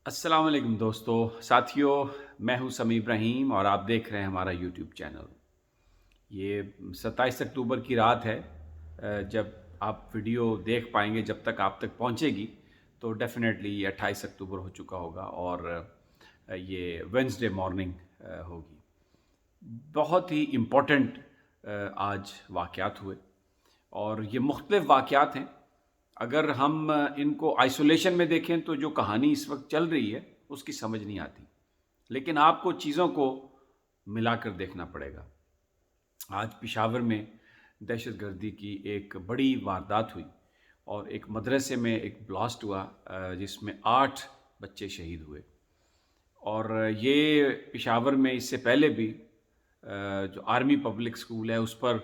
السلام علیکم دوستو ساتھیوں، میں ہوں سمیع ابراہیم اور آپ دیکھ رہے ہیں ہمارا یوٹیوب چینل۔ یہ 27 اکتوبر کی رات ہے۔ جب آپ ویڈیو دیکھ پائیں گے، جب تک آپ تک پہنچے گی تو ڈیفینیٹلی یہ 28 اکتوبر ہو چکا ہوگا اور یہ وینسڈے مارننگ ہوگی۔ بہت ہی امپورٹنٹ آج واقعات ہوئے اور یہ مختلف واقعات ہیں۔ اگر ہم ان کو آئسولیشن میں دیکھیں تو جو کہانی اس وقت چل رہی ہے اس کی سمجھ نہیں آتی، لیکن آپ کو چیزوں کو ملا کر دیکھنا پڑے گا۔ آج پشاور میں دہشت گردی کی ایک بڑی واردات ہوئی اور ایک مدرسے میں ایک بلاسٹ ہوا جس میں 8 بچے شہید ہوئے۔ اور یہ پشاور میں اس سے پہلے بھی جو آرمی پبلک اسکول ہے اس پر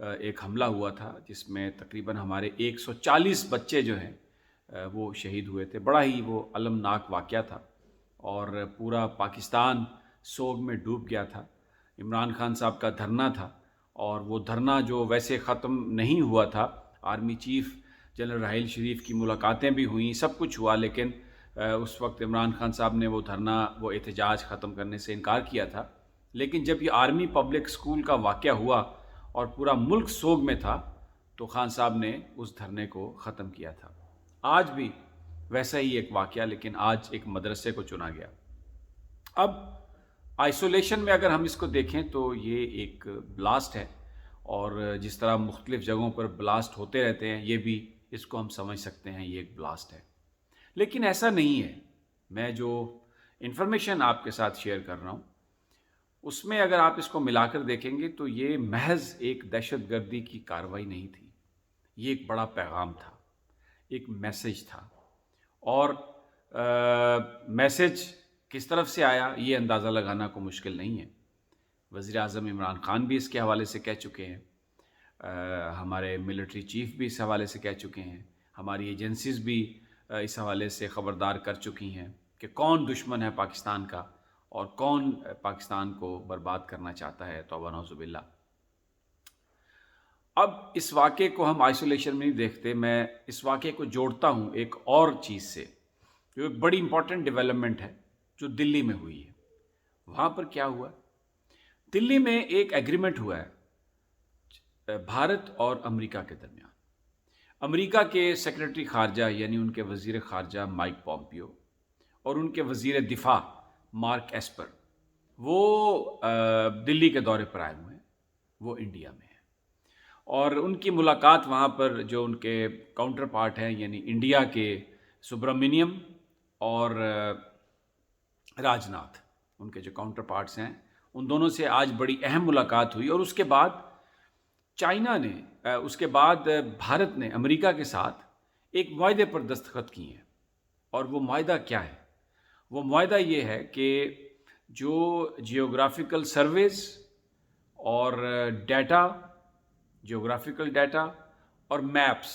ایک حملہ ہوا تھا جس میں تقریباً ہمارے 140 بچے جو ہیں وہ شہید ہوئے تھے۔ بڑا ہی وہ المناک واقعہ تھا اور پورا پاکستان سوگ میں ڈوب گیا تھا۔ عمران خان صاحب کا دھرنا تھا اور وہ دھرنا جو ویسے ختم نہیں ہوا تھا، army chief general Raheel Sharif کی ملاقاتیں بھی ہوئیں، سب کچھ ہوا، لیکن اس وقت عمران خان صاحب نے وہ دھرنا، وہ احتجاج ختم کرنے سے انکار کیا تھا۔ لیکن جب یہ آرمی پبلک اسکول کا واقعہ ہوا اور پورا ملک سوگ میں تھا تو خان صاحب نے اس دھرنے کو ختم کیا تھا۔ آج بھی ویسا ہی ایک واقعہ، لیکن آج ایک مدرسے کو چنا گیا۔ اب آئسولیشن میں اگر ہم اس کو دیکھیں تو یہ ایک بلاسٹ ہے اور جس طرح مختلف جگہوں پر بلاسٹ ہوتے رہتے ہیں، یہ بھی اس کو ہم سمجھ سکتے ہیں یہ ایک بلاسٹ ہے۔ لیکن ایسا نہیں ہے۔ میں جو انفارمیشن آپ کے ساتھ شیئر کر رہا ہوں اس میں اگر آپ اس کو ملا کر دیکھیں گے تو یہ محض ایک دہشت گردی کی کارروائی نہیں تھی، یہ ایک بڑا پیغام تھا، ایک میسج تھا۔ اور میسج کس طرف سے آیا یہ اندازہ لگانا کو مشکل نہیں ہے۔ وزیر اعظم عمران خان بھی اس کے حوالے سے کہہ چکے ہیں، ہمارے ملٹری چیف بھی اس حوالے سے کہہ چکے ہیں، ہماری ایجنسیز بھی اس حوالے سے خبردار کر چکی ہیں کہ کون دشمن ہے پاکستان کا اور کون پاکستان کو برباد کرنا چاہتا ہے، توبہ نعوذ باللہ۔ اب اس واقعے کو ہم آئسولیشن میں نہیں دیکھتے، میں اس واقعے کو جوڑتا ہوں ایک اور چیز سے جو ایک بڑی امپورٹنٹ ڈیولپمنٹ ہے جو دلی میں ہوئی ہے۔ وہاں پر کیا ہوا؟ دلی میں ایک ایگریمنٹ ہوا ہے بھارت اور امریکہ کے درمیان۔ امریکہ کے سیکرٹری خارجہ یعنی ان کے وزیر خارجہ مائک پومپیو اور ان کے وزیر دفاع مارک ایسپر، وہ دلی کے دورے پر آئے ہوئے ہیں، وہ انڈیا میں ہیں اور ان کی ملاقات وہاں پر جو ان کے کاؤنٹر پارٹ ہیں یعنی انڈیا کے سبرامنیم اور راج ناتھ، ان کے جو کاؤنٹر پارٹس ہیں، ان دونوں سے آج بڑی اہم ملاقات ہوئی۔ اور اس کے بعد چائنا نے، اس کے بعد بھارت نے امریکہ کے ساتھ ایک معاہدے پر دستخط کیے ہیں۔ اور وہ معاہدہ کیا ہے؟ وہ معاہدہ یہ ہے کہ جو جیوگرافیکل سرویز اور ڈیٹا، جیوگرافیکل ڈیٹا اور میپس،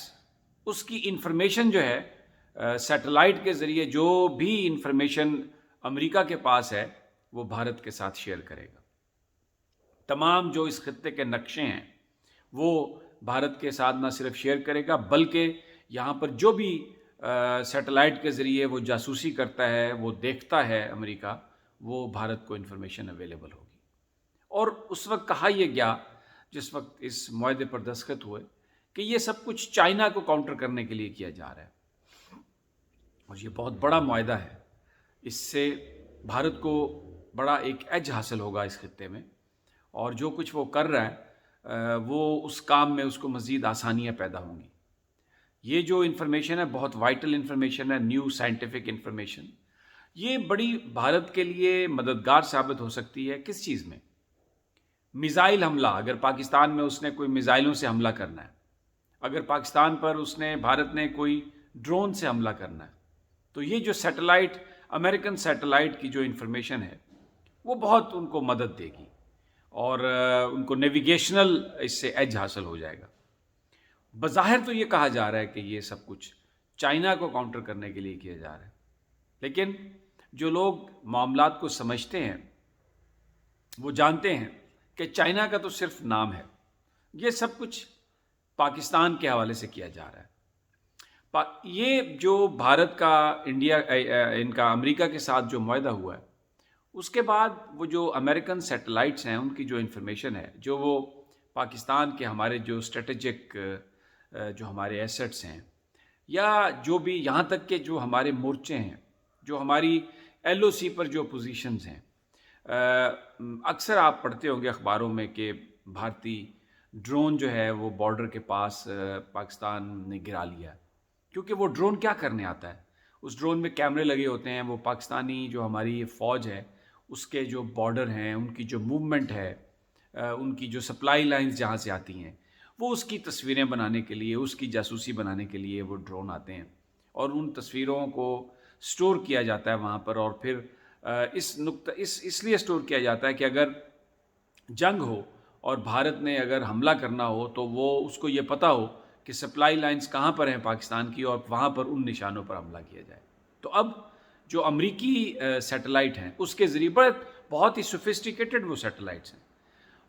اس کی انفارمیشن جو ہے سیٹلائٹ کے ذریعے جو بھی انفارمیشن امریکہ کے پاس ہے وہ بھارت کے ساتھ شیئر کرے گا۔ تمام جو اس خطے کے نقشے ہیں وہ بھارت کے ساتھ نہ صرف شیئر کرے گا بلکہ یہاں پر جو بھی سیٹلائٹ کے ذریعے وہ جاسوسی کرتا ہے، وہ دیکھتا ہے امریکہ، وہ بھارت کو انفارمیشن اویلیبل ہوگی۔ اور اس وقت کہا یہ گیا جس وقت اس معاہدے پر دستخط ہوئے کہ یہ سب کچھ چائنا کو کاؤنٹر کرنے کے لیے کیا جا رہا ہے اور یہ بہت بڑا معاہدہ ہے۔ اس سے بھارت کو بڑا ایک ایج حاصل ہوگا اس خطے میں، اور جو کچھ وہ کر رہا ہے وہ اس کام میں اس کو مزید آسانیاں پیدا ہوں گی۔ یہ جو انفارمیشن ہے بہت وائٹل انفارمیشن ہے، نیو سائنٹیفک انفارمیشن، یہ بڑی بھارت کے لیے مددگار ثابت ہو سکتی ہے۔ کس چیز میں؟ میزائل حملہ، اگر پاکستان میں اس نے کوئی میزائلوں سے حملہ کرنا ہے، اگر پاکستان پر بھارت نے کوئی ڈرون سے حملہ کرنا ہے، تو یہ جو سیٹلائٹ، امریکن سیٹلائٹ کی جو انفارمیشن ہے وہ بہت ان کو مدد دے گی اور ان کو نیویگیشنل اس سے ایج حاصل ہو جائے گا۔ بظاہر تو یہ کہا جا رہا ہے کہ یہ سب کچھ چائنا کو کاؤنٹر کرنے کے لیے کیا جا رہا ہے، لیکن جو لوگ معاملات کو سمجھتے ہیں وہ جانتے ہیں کہ چائنا کا تو صرف نام ہے، یہ سب کچھ پاکستان کے حوالے سے کیا جا رہا ہے۔ یہ جو بھارت کا انڈیا ان کا امریکہ کے ساتھ جو معاہدہ ہوا ہے، اس کے بعد وہ جو امریکن سیٹلائٹس ہیں ان کی جو انفارمیشن ہے، جو وہ پاکستان کے ہمارے جو اسٹریٹجک جو ہمارے ایسٹس ہیں، یا جو بھی یہاں تک کہ جو ہمارے مورچے ہیں، جو ہماری ایل او سی پر جو پوزیشنز ہیں، اکثر آپ پڑھتے ہوں گے اخباروں میں کہ بھارتی ڈرون جو ہے وہ بارڈر کے پاس پاکستان نے گرا لیا ہے۔ کیونکہ وہ ڈرون کیا کرنے آتا ہے؟ اس ڈرون میں کیمرے لگے ہوتے ہیں، وہ پاکستانی جو ہماری یہ فوج ہے اس کے جو بارڈر ہیں، ان کی جو موومنٹ ہے، ان کی جو سپلائی لائنز جہاں سے آتی ہیں، وہ اس کی تصویریں بنانے کے لیے، اس کی جاسوسی بنانے کے لیے وہ ڈرون آتے ہیں، اور ان تصویروں کو سٹور کیا جاتا ہے وہاں پر، اور پھر اس لیے سٹور کیا جاتا ہے کہ اگر جنگ ہو اور بھارت نے اگر حملہ کرنا ہو تو وہ اس کو یہ پتہ ہو کہ سپلائی لائنز کہاں پر ہیں پاکستان کی، اور وہاں پر ان نشانوں پر حملہ کیا جائے۔ تو اب جو امریکی سیٹلائٹ ہیں اس کے ذریعے بہت ہی سوفسٹیکیٹڈ وہ سیٹلائٹس ہیں،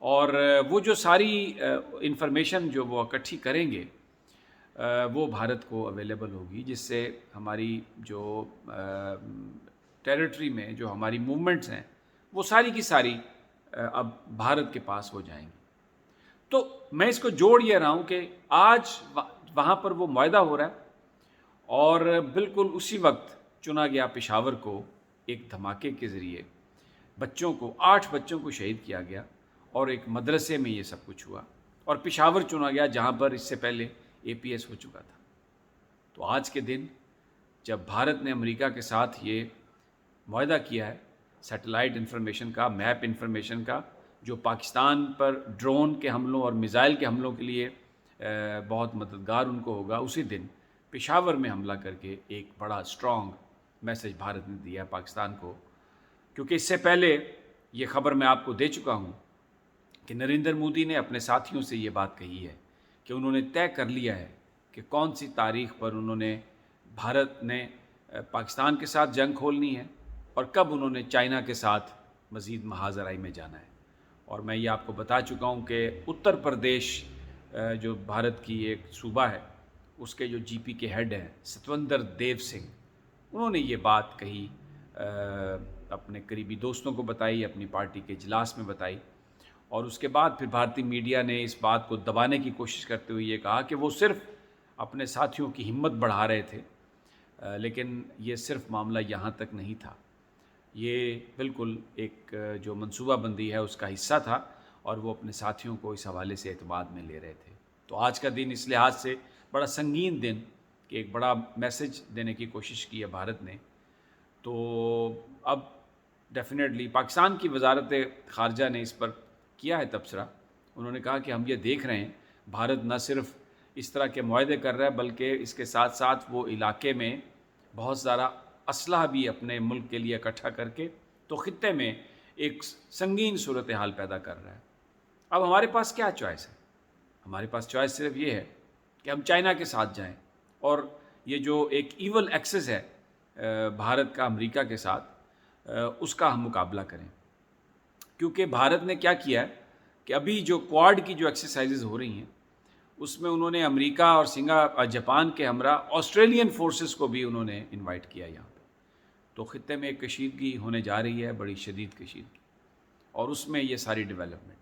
اور وہ جو ساری انفارمیشن جو وہ اکٹھی کریں گے وہ بھارت کو اویلیبل ہوگی، جس سے ہماری جو ٹیریٹری میں جو ہماری موومنٹس ہیں وہ ساری کی ساری اب بھارت کے پاس ہو جائیں گی۔ تو میں اس کو جوڑ یہ رہا ہوں کہ آج وہاں پر وہ معاہدہ ہو رہا ہے، اور بالکل اسی وقت چنا گیا پشاور کو ایک دھماکے کے ذریعے بچوں کو 8 بچوں کو شہید کیا گیا، اور ایک مدرسے میں یہ سب کچھ ہوا، اور پشاور چنا گیا جہاں پر اس سے پہلے اے پی ایس ہو چکا تھا۔ تو آج کے دن جب بھارت نے امریکہ کے ساتھ یہ معاہدہ کیا ہے سیٹلائٹ انفارمیشن کا، میپ انفارمیشن کا، جو پاکستان پر ڈرون کے حملوں اور میزائل کے حملوں کے لیے بہت مددگار ان کو ہوگا، اسی دن پشاور میں حملہ کر کے ایک بڑا اسٹرانگ میسج بھارت نے دیا پاکستان کو۔ کیونکہ اس سے پہلے یہ خبر میں آپ کو دے چکا ہوں کہ نریندر مودی نے اپنے ساتھیوں سے یہ بات کہی ہے کہ انہوں نے طے کر لیا ہے کہ کون سی تاریخ پر انہوں نے بھارت نے پاکستان کے ساتھ جنگ کھولنی ہے، اور کب انہوں نے چائنا کے ساتھ مزید محاذ آرائی میں جانا ہے۔ اور میں یہ آپ کو بتا چکا ہوں کہ اتر پردیش جو بھارت کی ایک صوبہ ہے، اس کے جو جی پی کے ہیڈ ہیں ستوندر دیو سنگھ، انہوں نے یہ بات کہی، اپنے قریبی دوستوں کو بتائی، اپنی پارٹی کے اجلاس میں بتائی، اور اس کے بعد پھر بھارتی میڈیا نے اس بات کو دبانے کی کوشش کرتے ہوئے یہ کہا کہ وہ صرف اپنے ساتھیوں کی ہمت بڑھا رہے تھے، لیکن یہ صرف معاملہ یہاں تک نہیں تھا، یہ بالکل ایک جو منصوبہ بندی ہے اس کا حصہ تھا، اور وہ اپنے ساتھیوں کو اس حوالے سے اعتماد میں لے رہے تھے۔ تو آج کا دن اس لحاظ سے بڑا سنگین دن کہ ایک بڑا میسج دینے کی کوشش کی ہے بھارت نے۔ تو اب ڈیفینیٹلی پاکستان کی وزارت خارجہ نے اس پر کیا ہے تبصرہ، انہوں نے کہا کہ ہم یہ دیکھ رہے ہیں بھارت نہ صرف اس طرح کے معاہدے کر رہا ہے بلکہ اس کے ساتھ ساتھ وہ علاقے میں بہت سارا اسلحہ بھی اپنے ملک کے لیے اکٹھا کر کے تو خطے میں ایک سنگین صورتحال پیدا کر رہا ہے۔ اب ہمارے پاس کیا چوائس ہے؟ ہمارے پاس چوائس صرف یہ ہے کہ ہم چائنا کے ساتھ جائیں، اور یہ جو ایک ایول ایکسس ہے بھارت کا امریکہ کے ساتھ، اس کا ہم مقابلہ کریں۔ کیونکہ بھارت نے کیا کیا ہے کہ ابھی جو کوارڈ کی جو ایکسرسائزز ہو رہی ہیں اس میں انہوں نے امریکہ اور جاپان کے ہمراہ آسٹریلین فورسز کو بھی انہوں نے انوائٹ کیا یہاں پہ۔ تو خطے میں ایک کشیدگی ہونے جا رہی ہے، بڑی شدید کشیدگی، اور اس میں یہ ساری ڈیولپمنٹ۔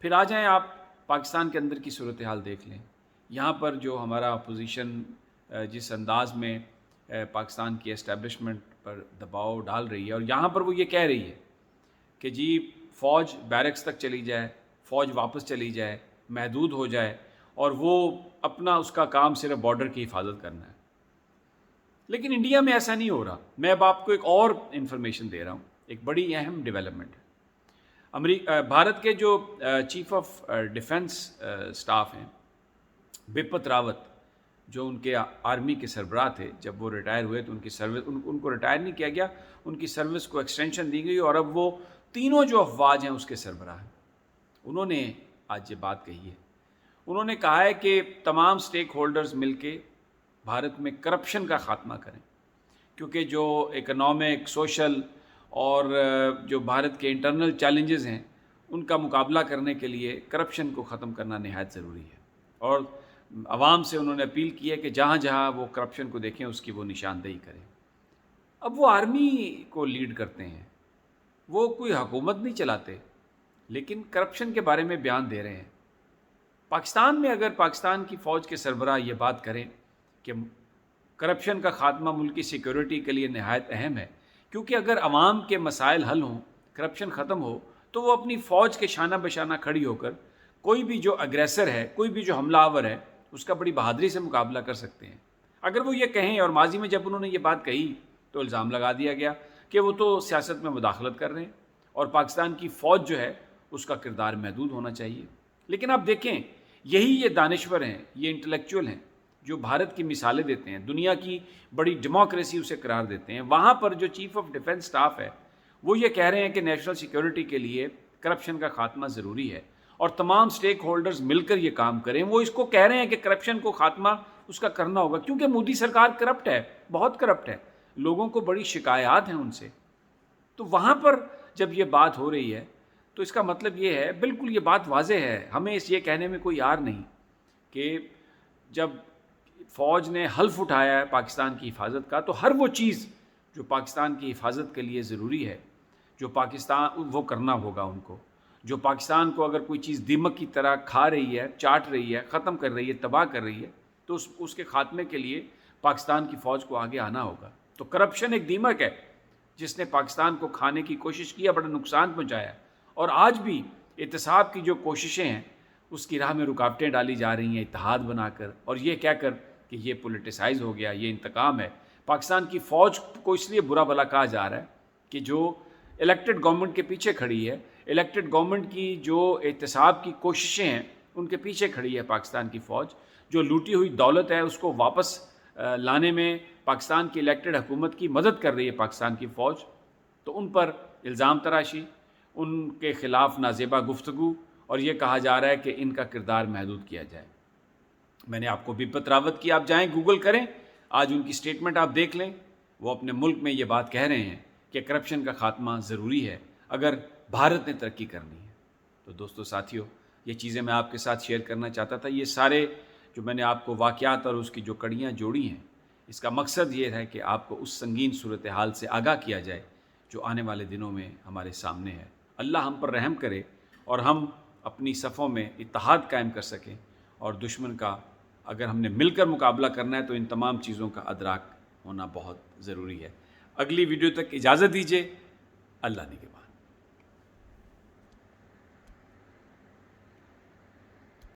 پھر آ جائیں آپ پاکستان کے اندر کی صورتحال دیکھ لیں، یہاں پر جو ہمارا اپوزیشن جس انداز میں پاکستان کی اسٹیبلشمنٹ پر دباؤ ڈال رہی ہے، اور یہاں پر وہ یہ کہہ رہی ہے کہ جی فوج بیرکس تک چلی جائے، فوج واپس چلی جائے، محدود ہو جائے، اور وہ اپنا اس کا کام صرف بارڈر کی حفاظت کرنا ہے۔ لیکن انڈیا میں ایسا نہیں ہو رہا۔ میں اب آپ کو ایک اور انفارمیشن دے رہا ہوں، ایک بڑی اہم ڈیولپمنٹ ہے۔ بھارت کے جو چیف آف ڈیفنس سٹاف ہیں بپت راوت، جو ان کے آرمی کے سربراہ تھے، جب وہ ریٹائر ہوئے تو ان کی سروس ان کو ریٹائر نہیں کیا گیا، ان کی سروس کو ایکسٹینشن دی گئی، اور اب وہ تینوں جو افواج ہیں اس کے سربراہ ہیں۔ انہوں نے آج یہ بات کہی ہے، انہوں نے کہا ہے کہ تمام سٹیک ہولڈرز مل کے بھارت میں کرپشن کا خاتمہ کریں، کیونکہ جو اکنامک، سوشل اور جو بھارت کے انٹرنل چیلنجز ہیں ان کا مقابلہ کرنے کے لیے کرپشن کو ختم کرنا نہایت ضروری ہے۔ اور عوام سے انہوں نے اپیل کی ہے کہ جہاں جہاں وہ کرپشن کو دیکھیں اس کی وہ نشاندہی کریں۔ اب وہ آرمی کو لیڈ کرتے ہیں، وہ کوئی حکومت نہیں چلاتے، لیکن کرپشن کے بارے میں بیان دے رہے ہیں۔ پاکستان میں اگر پاکستان کی فوج کے سربراہ یہ بات کریں کہ کرپشن کا خاتمہ ملک کی سیکیورٹی کے لیے نہایت اہم ہے، کیونکہ اگر عوام کے مسائل حل ہوں، کرپشن ختم ہو، تو وہ اپنی فوج کے شانہ بشانہ کھڑی ہو کر کوئی بھی جو اگریسر ہے، کوئی بھی جو حملہ آور ہے، اس کا بڑی بہادری سے مقابلہ کر سکتے ہیں۔ اگر وہ یہ کہیں، اور ماضی میں جب انہوں نے یہ بات کہی تو الزام لگا دیا گیا کہ وہ تو سیاست میں مداخلت کر رہے ہیں اور پاکستان کی فوج جو ہے اس کا کردار محدود ہونا چاہیے۔ لیکن آپ دیکھیں، یہی یہ دانشور ہیں، یہ انٹلیکچوئل ہیں جو بھارت کی مثالیں دیتے ہیں، دنیا کی بڑی ڈیموکریسی اسے قرار دیتے ہیں، وہاں پر جو چیف آف ڈیفنس سٹاف ہے وہ یہ کہہ رہے ہیں کہ نیشنل سیکیورٹی کے لیے کرپشن کا خاتمہ ضروری ہے اور تمام سٹیک ہولڈرز مل کر یہ کام کریں۔ وہ اس کو کہہ رہے ہیں کہ کرپشن کو خاتمہ اس کا کرنا ہوگا، کیونکہ مودی سرکار کرپٹ ہے، بہت کرپٹ ہے، لوگوں کو بڑی شکایات ہیں ان سے۔ تو وہاں پر جب یہ بات ہو رہی ہے تو اس کا مطلب یہ ہے، بالکل یہ بات واضح ہے، ہمیں اس یہ کہنے میں کوئی یار نہیں کہ جب فوج نے حلف اٹھایا ہے پاکستان کی حفاظت کا، تو ہر وہ چیز جو پاکستان کی حفاظت کے لیے ضروری ہے، جو پاکستان وہ کرنا ہوگا ان کو۔ جو پاکستان کو اگر کوئی چیز دیمک کی طرح کھا رہی ہے، چاٹ رہی ہے، ختم کر رہی ہے، تباہ کر رہی ہے، تو اس کے خاتمے کے لیے پاکستان کی فوج کو آگے آنا ہوگا۔ تو کرپشن ایک دیمک ہے جس نے پاکستان کو کھانے کی کوشش کی ہے، بڑا نقصان پہنچایا، اور آج بھی احتساب کی جو کوششیں ہیں اس کی راہ میں رکاوٹیں ڈالی جا رہی ہیں اتحاد بنا کر، اور یہ کہہ کر کہ یہ پولیٹیسائز ہو گیا، یہ انتقام ہے۔ پاکستان کی فوج کو اس لیے برا بھلا کہا جا رہا ہے کہ جو الیکٹڈ گورنمنٹ کے پیچھے کھڑی ہے، الیکٹڈ گورنمنٹ کی جو احتساب کی کوششیں ہیں ان کے پیچھے کھڑی ہے پاکستان کی فوج، جو لوٹی ہوئی دولت ہے اس کو واپس لانے میں پاکستان کی الیکٹڈ حکومت کی مدد کر رہی ہے پاکستان کی فوج۔ تو ان پر الزام تراشی، ان کے خلاف نازیبا گفتگو، اور یہ کہا جا رہا ہے کہ ان کا کردار محدود کیا جائے۔ میں نے آپ کو بپت راوت کی، آپ جائیں گوگل کریں، آج ان کی سٹیٹمنٹ آپ دیکھ لیں، وہ اپنے ملک میں یہ بات کہہ رہے ہیں کہ کرپشن کا خاتمہ ضروری ہے اگر بھارت نے ترقی کرنی ہے۔ تو دوستو ساتھیو، یہ چیزیں میں آپ کے ساتھ شیئر کرنا چاہتا تھا۔ یہ سارے جو میں نے آپ کو واقعات اور اس کی جو کڑیاں جوڑی ہیں، اس کا مقصد یہ ہے کہ آپ کو اس سنگین صورتحال سے آگاہ کیا جائے جو آنے والے دنوں میں ہمارے سامنے ہے۔ اللہ ہم پر رحم کرے اور ہم اپنی صفوں میں اتحاد قائم کر سکیں، اور دشمن کا اگر ہم نے مل کر مقابلہ کرنا ہے تو ان تمام چیزوں کا ادراک ہونا بہت ضروری ہے۔ اگلی ویڈیو تک اجازت دیجیے، اللہ نگہبان۔